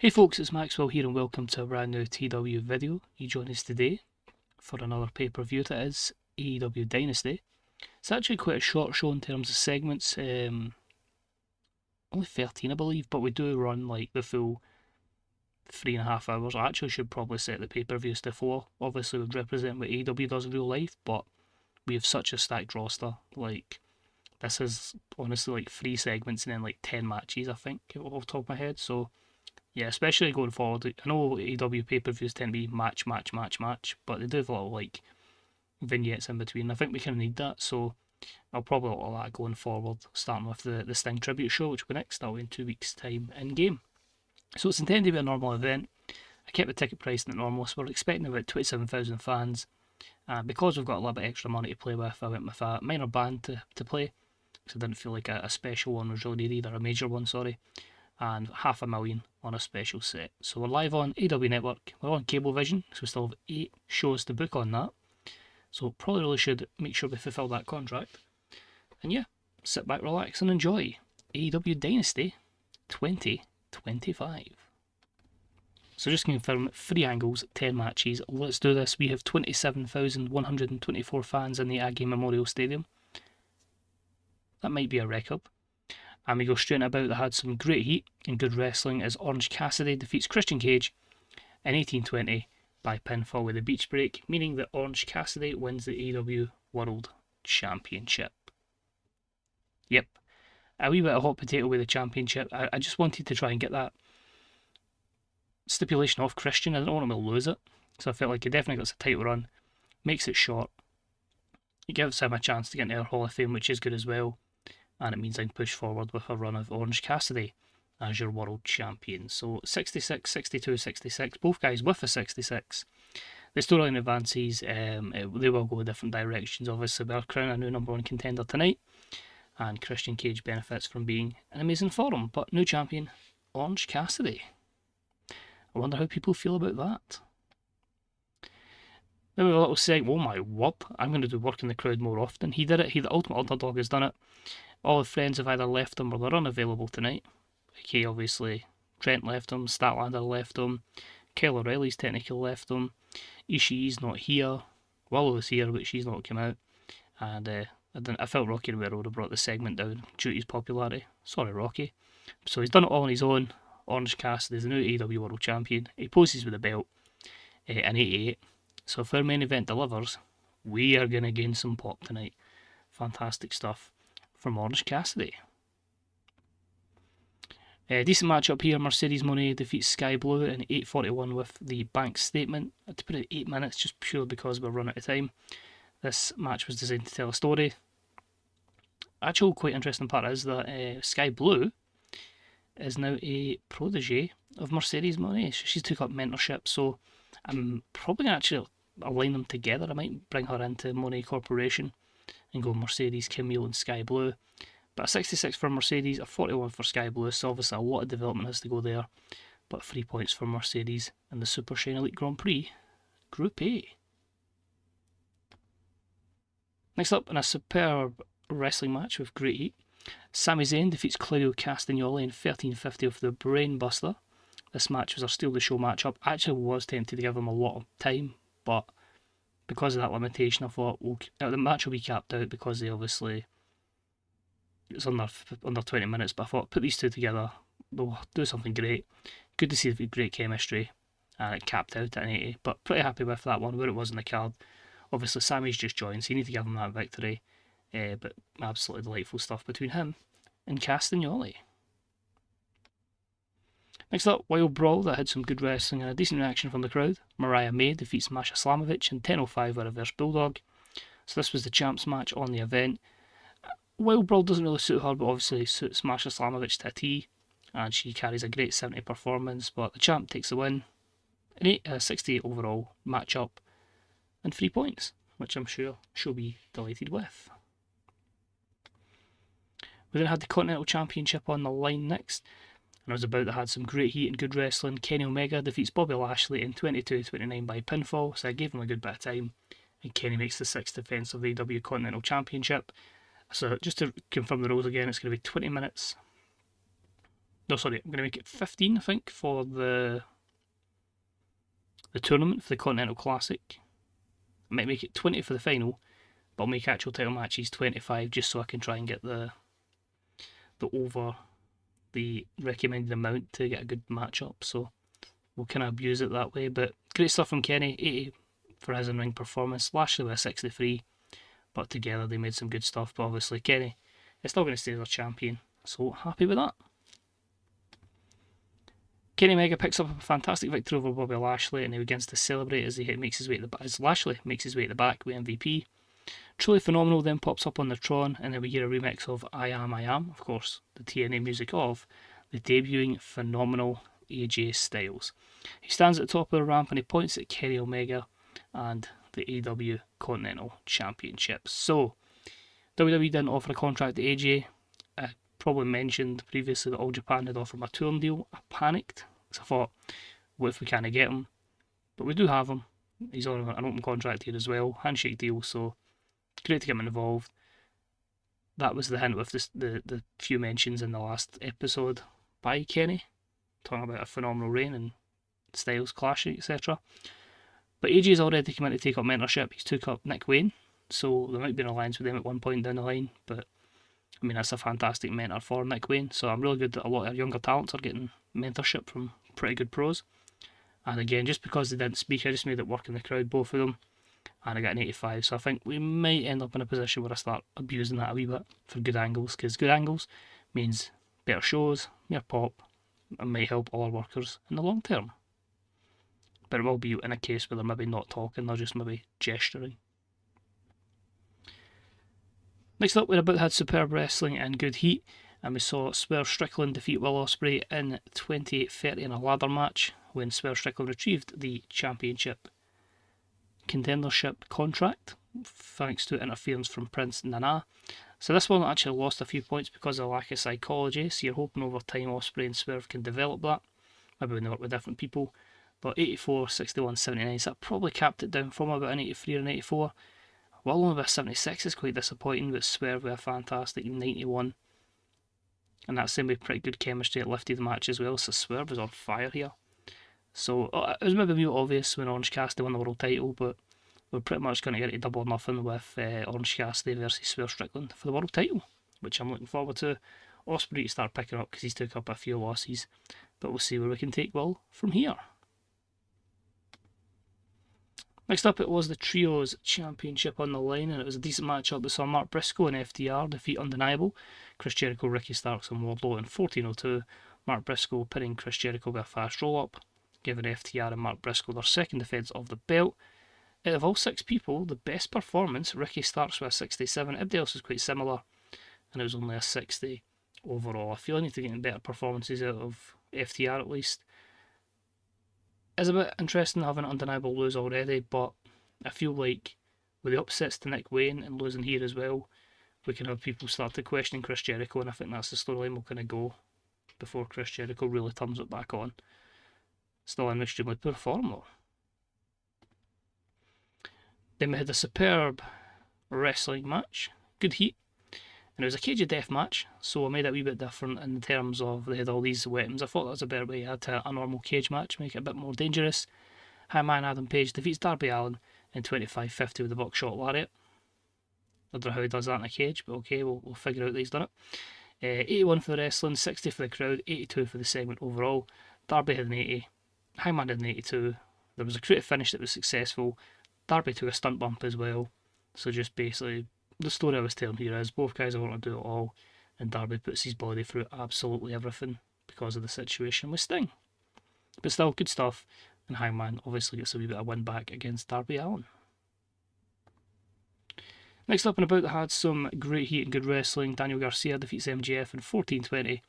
Hey folks, it's Maxwell here and welcome to a brand new TW video. You join us today for another pay-per-view that is AEW Dynasty. It's actually quite a short show in terms of segments, only 13 I believe, but we do run like the full 3.5 hours. I actually should probably set the pay-per-views to 4, obviously would represent what AEW does in real life, but we have such a stacked roster. Like, this is honestly like 3 segments and then like 10 matches, I think, off the top of my head, so yeah, especially going forward. I know AEW pay-per-views tend to be match, but they do have a lot of like vignettes in between. I think we kind of need that, so I'll probably allow that going forward, starting with the Sting tribute show, which will be next. That'll be in 2 weeks' time in game. So it's intended to be a normal event. I kept the ticket price at normal, so we're expecting about 27,000 fans. Because we've got a little bit extra money to play with, I went with a minor band to play, because I didn't feel like a special one was really needed, or a major one, sorry. And 500,000 on a special set. So we're live on AEW Network, we're on Cablevision, so we still have 8 shows to book on that. So probably really should make sure we fulfill that contract. And yeah, sit back, relax and enjoy AEW Dynasty 2025. So just to confirm, 3 angles, 10 matches. Let's do this. We have 27,124 fans in the Aggie Memorial Stadium. That might be a record. And we go straight about that had some great heat and good wrestling as Orange Cassidy defeats Christian Cage in 1820 by pinfall with a beach break, meaning that Orange Cassidy wins the AEW World Championship. Yep, a wee bit of hot potato with the championship. I just wanted to try and get that stipulation off Christian. I didn't want him to lose it, so I felt like he definitely gets a title run, makes it short. It gives him a chance to get into our Hall of Fame, which is good as well. And it means I can push forward with a run of Orange Cassidy as your world champion. So 66, 62, 66, both guys with a 66. The storyline advances, they will go in different directions. Obviously, we'll crown a new number 1 contender tonight, and Christian Cage benefits from being in amazing form. But new champion, Orange Cassidy. I wonder how people feel about that. Then we have a little segment. Oh my whoop, I'm going to do work in the crowd more often. He did it, the Ultimate Underdog has done it. All the friends have either left him or they're unavailable tonight. Okay, obviously, Trent left him, Statlander left him, Kyle O'Reilly's technically left him, Ishii's not here, Willow's here but she's not come out, and I felt Rocky Romero would have brought the segment down due to his popularity. Sorry Rocky. So he's done it all on his own. Orange Cassidy's the new AEW World Champion. He poses with the belt in 88. So if our main event delivers, we are going to gain some pop tonight. Fantastic stuff from Orange Cassidy. Decent matchup here. Mercedes Moné defeats Sky Blue in 8:41 with the bank statement. I had to put it 8 minutes just purely because we're running out of time. This match was designed to tell a story. Actual quite interesting part is that Sky Blue is now a protege of Mercedes Moné. She's took up mentorship, so I'm probably going to actually align them together. I might bring her into Moné Corporation and go Mercedes, Camille and Sky Blue. But a 66 for Mercedes, a 41 for Sky Blue, so obviously a lot of development has to go there. But 3 points for Mercedes in the Super Shine Elite Grand Prix, Group A. Next up, in a superb wrestling match with great heat, Sammi Zayn defeats Claudio Castangoli in 13:50 of the Brainbuster. This match was our Steal the Show matchup. I actually was tempted to give them a lot of time, but because of that limitation, I thought the match will be capped out because they obviously it's under 20 minutes. But I thought put these two together, they'll do something great. Good to see the great chemistry, and it capped out at an 80. But pretty happy with that one where it was in the card. Obviously, Sammy's just joined, so you need to give him that victory. But absolutely delightful stuff between him and Castagnoli. Next up, Wild Brawl that had some good wrestling and a decent reaction from the crowd. Mariah May defeats Masha Slamovich in 10:05 with a reverse bulldog. So this was the champs match on the event. Wild Brawl doesn't really suit her, but obviously suits Masha Slamovich to a T, and she carries a great 70 performance, but the champ takes the win. An 68 overall matchup and 3 points, which I'm sure she'll be delighted with. We then had the Continental Championship on the line next, and I was about to had some great heat and good wrestling. Kenny Omega defeats Bobby Lashley in 22:29 by pinfall, so I gave him a good bit of time, and Kenny makes the 6th defence of the AEW Continental Championship. So just to confirm the rules again, it's going to be 20 minutes. No, sorry, I'm going to make it 15, I think, for the tournament, for the Continental Classic. I might make it 20 for the final, but I'll make actual title matches 25 just so I can try and get the over the recommended amount to get a good matchup. So we'll kind of abuse it that way. But great stuff from Kenny, 80 for his in-ring performance. Lashley with a 63, but together they made some good stuff. But obviously Kenny is still going to stay as our champion, so happy with that. Kenny Omega picks up a fantastic victory over Bobby Lashley, and he begins to celebrate as Lashley makes his way at the back with MVP. Truly Phenomenal then pops up on the Tron, and then we get a remix of I Am, of course, the TNA music of the debuting Phenomenal AJ Styles. He stands at the top of the ramp and he points at Kenny Omega and the AEW Continental Championship. So, WWE didn't offer a contract to AJ. I probably mentioned previously that All Japan had offered him a touring deal. I panicked, so I thought, what if we can't get him? But we do have him. He's on an open contract here as well, handshake deal, so great to get him involved. That was the hint with the few mentions in the last episode by Kenny, talking about a phenomenal reign and Styles clashing, etc. But AJ's already come in to take up mentorship. He's took up Nick Wayne, so there might be an alliance with them at one point down the line. But I mean, that's a fantastic mentor for Nick Wayne. So I'm really good that a lot of younger talents are getting mentorship from pretty good pros. And again, just because they didn't speak, I just made it work in the crowd, both of them. And I got an 85, so I think we might end up in a position where I start abusing that a wee bit for good angles, because good angles means better shows, more pop, and might help all our workers in the long term. But it will be in a case where they're maybe not talking, they're just maybe gesturing. Next up, we had superb wrestling and good heat, and we saw Swerve Strickland defeat Will Ospreay in 20-30 in a ladder match when Swerve Strickland retrieved the championship contendership contract thanks to interference from Prince Nana. So this one actually lost a few points because of lack of psychology, so you're hoping over time Ospreay and Swerve can develop that, maybe when they work with different people. But 84, 61, 79, so that probably capped it down from about an 83 or an 84. Well, only with 76 is quite disappointing, but Swerve with a fantastic 91. And that same with pretty good chemistry, it lifted the match as well, so Swerve was on fire here. So it was maybe a bit obvious when Orange Cassidy won the world title, but we're pretty much going to get it double or nothing with Orange Cassidy versus Swerve Strickland for the world title, which I'm looking forward to. Ospreay to start picking up because he's took up a few losses, but we'll see where we can take Will from here. Next up, it was the Trios Championship on the line, and it was a decent matchup. We saw Mark Briscoe and FTR defeat Undeniable, Chris Jericho, Ricky Starks and Wardlow in 14:02. Mark Briscoe pinning Chris Jericho with a fast roll-up, giving FTR and Mark Briscoe their second defence of the belt. Out of all 6 people, the best performance, Ricky Starks with a 67. Everybody else was quite similar, and it was only a 60 overall. I feel I need to get better performances out of FTR at least. It's a bit interesting having Undeniable lose already, but I feel like with the upsets to Nick Wayne and losing here as well, we can have people start to questioning Chris Jericho, and I think that's the storyline we'll kind of go before Chris Jericho really turns it back on. Still an extremely poor form though. Then we had a superb wrestling match, good heat, and it was a cage of death match, so I made it a wee bit different in terms of they had all these weapons. I thought that was a better way to add a normal cage match, make it a bit more dangerous. Hangman Adam Page defeats Darby Allin in 25:50 with a buckshot lariat. I don't know how he does that in a cage, but okay, we'll figure out that he's done it. 81 for the wrestling, 60 for the crowd, 82 for the segment overall. Darby had an 80, Hangman had an 82. There was a creative finish that was successful. Darby took a stunt bump as well. So just basically, the story I was telling here is both guys want to do it all, and Darby puts his body through absolutely everything because of the situation with Sting. But still, good stuff, and Hangman obviously gets a wee bit of win back against Darby Allin. Next up and about, that had some great heat and good wrestling. Daniel Garcia defeats MJF in 14:20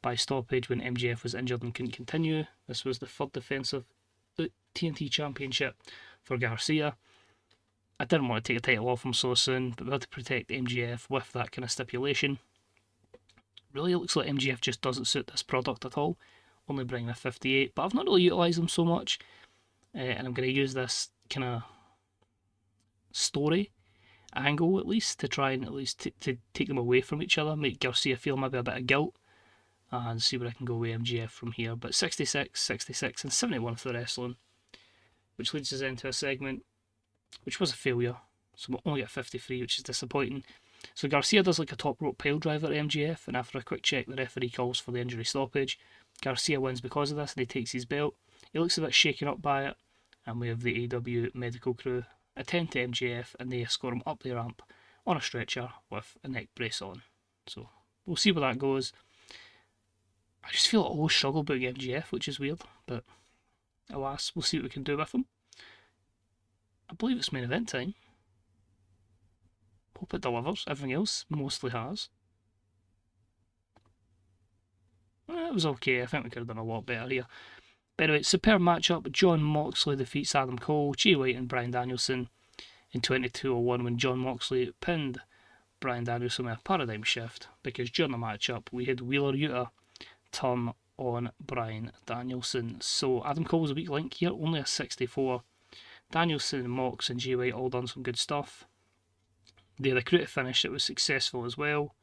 by stoppage when MJF was injured and couldn't continue. This was the third defence of the TNT Championship for Garcia. I didn't want to take the title off him so soon, but we had to protect MJF with that kind of stipulation. Really, it looks like MJF just doesn't suit this product at all, only bringing a 58, but I've not really utilised him so much, and I'm going to use this kind of story angle at least to try and at least to take them away from each other, make Garcia feel maybe a bit of guilt, and see where I can go with MGF from here. But 66, 66 and 71 for the wrestling, which leads us into a segment which was a failure. So we'll only get 53, which is disappointing. So Garcia does like a top rope pile driver to MGF, and after a quick check, the referee calls for the injury stoppage. Garcia wins because of this, and he takes his belt. He looks a bit shaken up by it, and we have the AEW medical crew attend to MGF, and they escort him up the ramp on a stretcher with a neck brace on. So we'll see where that goes. I just feel I always struggle booking MGF, which is weird, but alas, we'll see what we can do with him. I believe it's main event time. Hope it delivers. Everything else mostly has. It was okay. I think we could have done a lot better here. But anyway, superb matchup. John Moxley defeats Adam Cole, Jay White and Bryan Danielson in 22:01 when John Moxley pinned Bryan Danielson with a paradigm shift, because during the matchup we had Wheeler Yuta turn on Bryan Danielson. So Adam Cole was a weak link here, only a 64. Danielson, Mox and Jay White all done some good stuff. They had a creative finish that was successful as well.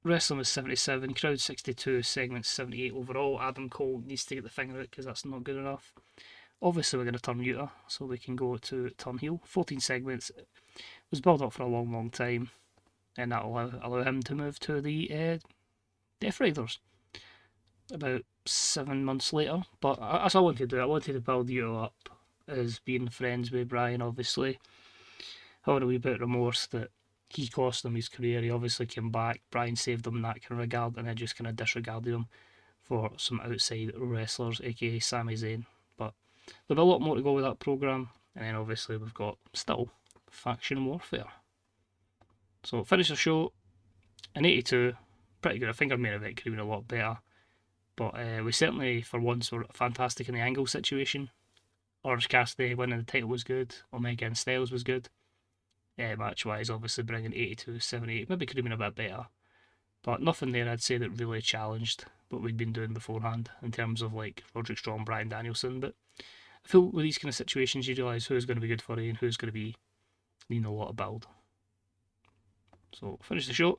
Wrestling was 77, crowd 62, segments 78 overall. Adam Cole needs to get the finger out because that's not good enough. Obviously we're going to turn Yuta so we can go to turn heel. 14 segments. It was built up for a long time, and that will allow him to move to the Death Riders about 7 months later. But that's all I wanted to do. I wanted to build Yuta up as being friends with Bryan, obviously. I had a wee bit of remorse that he cost him his career. He obviously came back. Bryan saved him in that kind of regard, and then just kind of disregarded him for some outside wrestlers, aka Sammi Zayn. But there'll be a lot more to go with that programme, and then obviously we've got still faction warfare. So finish the show in 82, pretty good. I think our main event could have been a lot better, but we certainly for once were fantastic in the angle situation. Orange Cassidy winning the title was good. Omega and Styles was good. Match wise, obviously bringing 82, 78, maybe could have been a bit better, but nothing there I'd say that really challenged what we'd been doing beforehand in terms of like Roderick Strong, Bryan Danielson. But I feel with these kind of situations you realise who's going to be good for you and who's going to be needing a lot of build. So finish the show,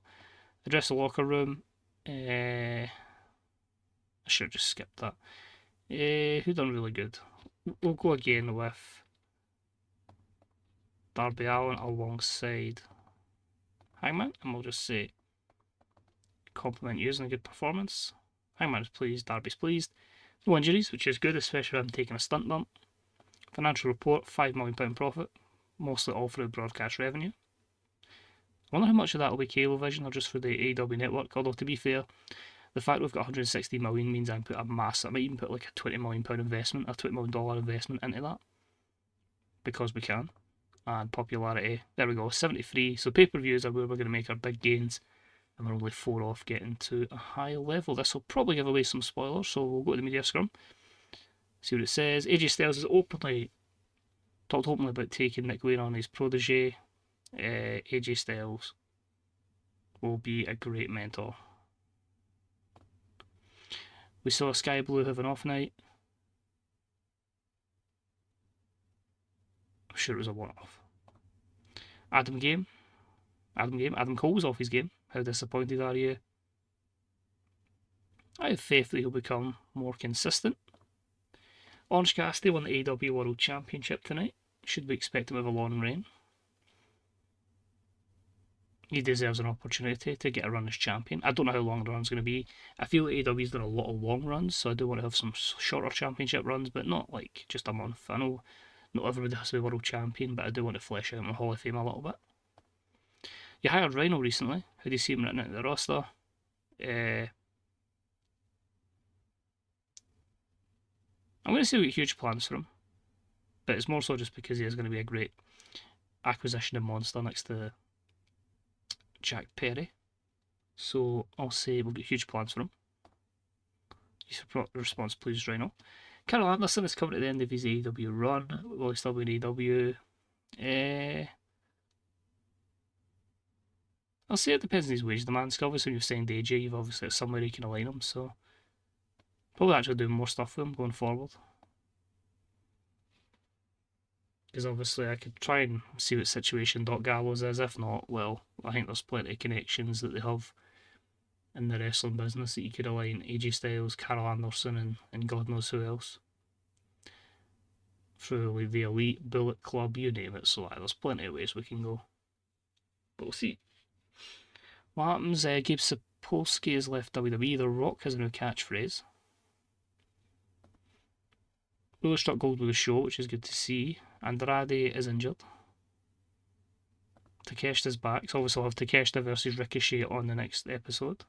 address the locker room. I should have just skipped that. Who done really good? We'll go again with Darby Allin alongside Hangman, and we'll just say compliment you on a good performance. Hangman is pleased, Darby's pleased. No injuries, which is good, especially him taking a stunt bump. Financial report, £5 million profit, mostly all through broadcast revenue. I wonder how much of that will be Cablevision or just for the AEW network, although to be fair, the fact we've got 160 million means I put a massive, I might even put like a £20 million investment, a $20 million investment into that, because we can. And popularity, there we go, 73. So pay-per-views are where we're going to make our big gains, and we're only 4 off getting to a high level. This will probably give away some spoilers, so we'll go to the media scrum, see what it says. AJ Styles has talked openly about taking Nick Wayne on his protege. AJ Styles will be a great mentor. We saw Sky Blue have an off night. I'm sure it was a one-off. Adam Cole's off his game. How disappointed are you? I have faith that he'll become more consistent. Orange Cassidy won the AEW World Championship tonight. Should we expect him to have a long reign? He deserves an opportunity to get a run as champion. I don't know how long the run's going to be. I feel like AEW's done a lot of long runs, so I do want to have some shorter championship runs, but not like just a month. I know not everybody has to be world champion, but I do want to flesh out my Hall of Fame a little bit. You hired Rhino recently. How do you see him written into the roster? I'm going to say we get huge plans for him, but it's more so just because he is going to be a great acquisition and monster next to Jack Perry. So I'll say we'll get huge plans for him. Your response, please, Rhino. Carl Anderson is coming at the end of his AEW run. Will he still be in AEW? I'll say it depends on his wage demands. Obviously, when you've signed AJ, you've obviously got somewhere you can align him. So probably actually doing more stuff with him going forward. Because obviously I could try and see what situation Doc Gallows is. If not, well, I think there's plenty of connections that they have in the wrestling business that you could align AJ Styles, Carl Anderson, and God knows who else. Through the Elite, Bullet Club, you name it. So there's plenty of ways we can go. But we'll see. What happens? Gabe Sapolsky has left WWE. The Rock has a new catchphrase. Really struck gold with the show, which is good to see. Andrade is injured. Takeshita's back, so obviously we'll have Takeshita versus Ricochet on the next episode.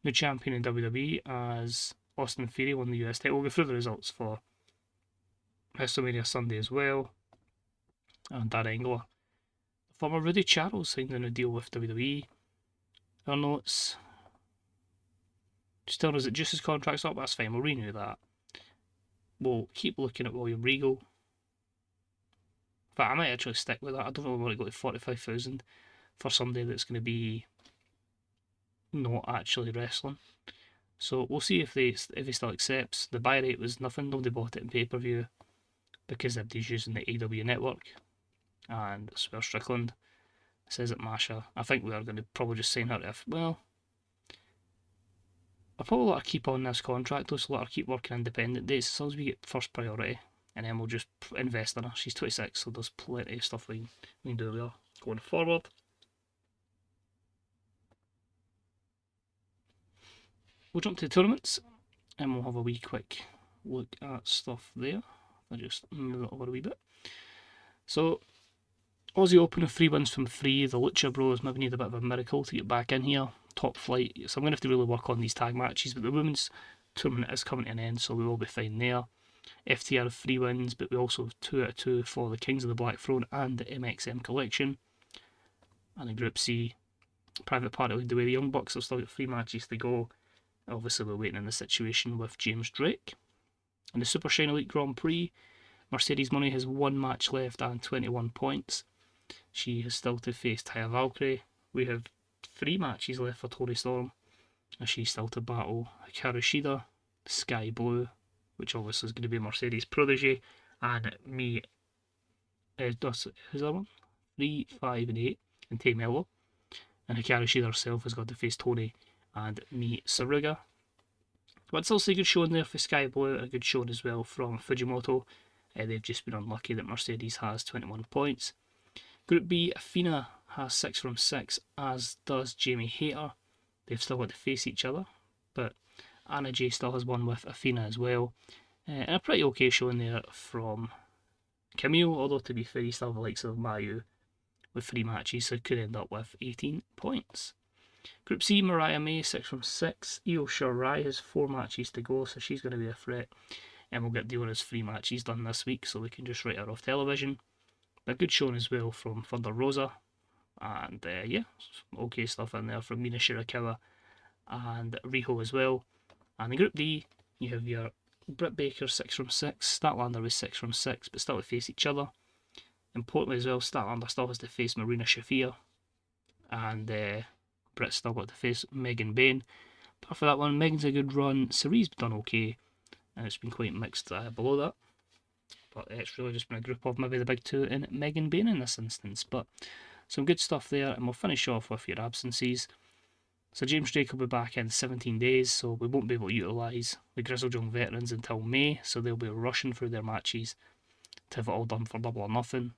New champion in WWE as Austin Theory won the US title. We'll go through the results for WrestleMania Sunday as well. And Darren Engler. Former Rudy Charles signed a new deal with WWE. Our notes. Just telling us that Juice's contract's up, that's fine, we'll renew that. We'll keep looking at William Regal. In fact, I might actually stick with that. I don't really want to go to 45,000 for somebody that's going to be not actually wrestling. So we'll see if he still accepts. The buy rate was nothing. Nobody bought it in pay-per-view because everybody's using the AEW network. And Swerve Strickland says at Masha, I think we are going to probably just sign her if, well, I'll probably let her keep on this contract, though, so let her keep working independent days as long as we get first priority, and then we'll just invest in her. She's 26, so there's plenty of stuff we can do with her going forward. We'll jump to the tournaments, and we'll have a wee quick look at stuff there. I'll just move it over a wee bit. So, Aussie Open with 3 wins from 3. The Lucha Bros maybe need a bit of a miracle to get back in here. Top flight, so I'm going to have to really work on these tag matches, but the women's tournament is coming to an end, so we will be fine there. FTR have 3 wins, but we also have 2 out of 2 for the Kings of the Black Throne and the MXM Collection. And in Group C, Private Party lead the way. The Young Bucks have still got 3 matches to go. Obviously, we're waiting in the situation with James Drake. In the Super Shine Elite Grand Prix, Mercedes Money has 1 match left and 21 points. She has still to face Taya Valkyrie. We have 3 matches left for Tori Storm, and she's still to battle Hikaru Shida, Sky Blue, which obviously is going to be Mercedes' protege, and me. Who's that one? 3, 5, and 8, and Tay Mello. And Hikaru Shida herself has got to face Tony and Mi Saruga. But it's also a good showing there for Sky Blue, a good showing as well from Fujimoto. They've just been unlucky that Mercedes has 21 points. Group B, Athena has 6 from 6, as does Jamie Hayter. They've still got to face each other, but Anna Jay still has 1 with Athena as well. And a pretty okay showing there from Camille, although to be fair, he still have the likes of Mayu with 3 matches, so could end up with 18 points. Group C, Mariah May, 6 from 6. Io Shirai has 4 matches to go, so she's going to be a threat. And we'll get Diora's 3 matches done this week, so we can just write her off television. But good showing as well from Thunder Rosa. And yeah, okay stuff in there from Mina Shirakawa and Riho as well. And in Group D, you have your Britt Baker 6 from 6. Statlander was 6 from 6, but still to face each other. Importantly as well, Statlander still has to face Marina Shafir. And Britt's still got to face Megan Bain. Apart from that one, Megan's a good run. Cerie's done okay, and it's been quite mixed below that. But it's really just been a group of maybe the big 2 and Megan Bain in this instance. But some good stuff there, and we'll finish off with your absences. So James Drake will be back in 17 days, so we won't be able to utilise the Grizzled Young veterans until May, so they'll be rushing through their matches to have it all done for Double or Nothing.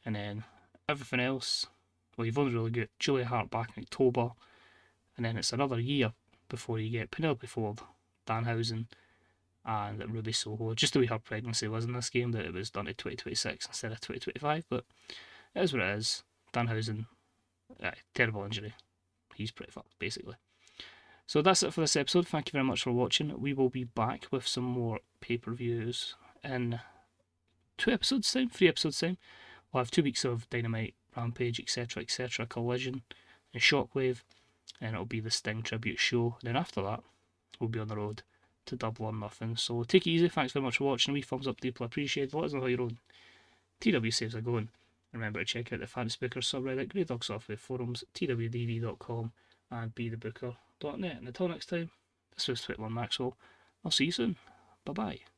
And then everything else, well, you've only really got Julia Hart back in October, and then it's another year before you get Penelope Ford, Danhausen, and Ruby Soho. Just the way her pregnancy was in this game, that it was done at 2026 instead of 2025, but it is what it is. Danhausen, terrible injury. He's pretty fucked, basically. So that's it for this episode. Thank you very much for watching. We will be back with some more pay-per-views in 3 episodes time. We'll have 2 weeks of Dynamite, Rampage, etc., Collision, and Shockwave, and it'll be the Sting tribute show. And then after that, we'll be on the road to Double or Nothing. So take it easy. Thanks very much for watching. A wee thumbs up, deeply appreciated. Let us know how your own TW saves are going. Remember to check out the Fantasy Booker subreddit, Grey Dog Software Forums, twdv.com, and bethebooker.net. And until next time, this was 21 Maxwell. I'll see you soon. Bye bye.